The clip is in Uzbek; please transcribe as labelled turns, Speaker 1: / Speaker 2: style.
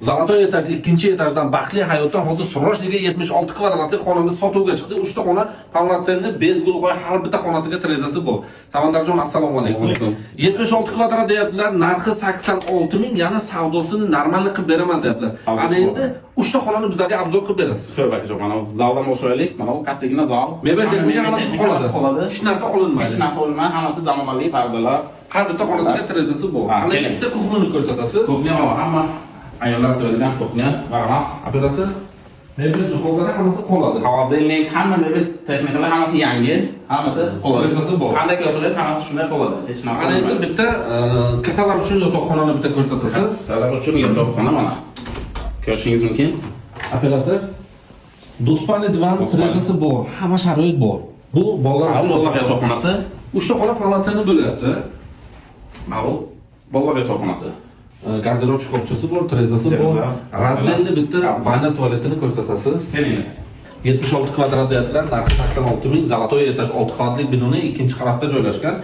Speaker 1: Zolotoy etaj ikkinchi etajdan baxtli hayotdan hozir Sroshniga 76 kvadratli xonani sotuvga chiqdi. 3 ta xona polnotsenniy bezgul qo'y, har bitta xonasiga terezasi bor. Samandarjon, assalomu alaykum. 76 kvadrat deyaptilar, narxi 86 ming, yana savdosini normal qilib beraman deyaptilar. Ana endi 3 ta xonani bizlarga obzor qilib berasiz.
Speaker 2: Xo'p akajon, mana bu zaldan boshlaylik. Mana bu kattagina zal.
Speaker 1: Mebel texnika hammasi qoladi. Hech narsa olinmaydi.
Speaker 2: Hech narsa olinmaydi, hammasi zamonaviy pardalar.
Speaker 1: Har bitta xonasiga terezasi bor. Ana bitta kuxnini ko'rsatasiz.
Speaker 2: Kuxnya hamma ayollar sevadigan kuxnya, varaq.
Speaker 1: Operator mebel jihozlari hammasi qoladi.
Speaker 2: Xavodirlik, hamma mebel texnikalar hammasi yangi, hammasi qoladi.
Speaker 1: Terezasi bor.
Speaker 2: Qanday ko'rsangiz hammasi shunday qoladi. Hech narsa
Speaker 1: Ana endi bitta kattalar uchun yotoqxonani bitta ko'rsatasiz.
Speaker 2: Kattalar uchun yotoqxona mana. Ko'rishingiz mumkin.
Speaker 1: Operator do'spani divan terezasi bor, hamma sharoit bor. Bu bolalar uchun
Speaker 2: Bolalar yotoqxonasi.
Speaker 1: 3 ta xona polnotseniy bo'lyapti.
Speaker 2: Mana bu bolalar yotoqxonasi.
Speaker 1: Garderob shkofchasi bor, terezasi bor. Razdelli bitta vayna tualetini ko'rsatasiz.
Speaker 2: Keling.
Speaker 1: 76 kvadrat deyaptilar, narxi 86 ming, Zolotoy etaj 6 qavatli binoning 2-qavatda joylashgan.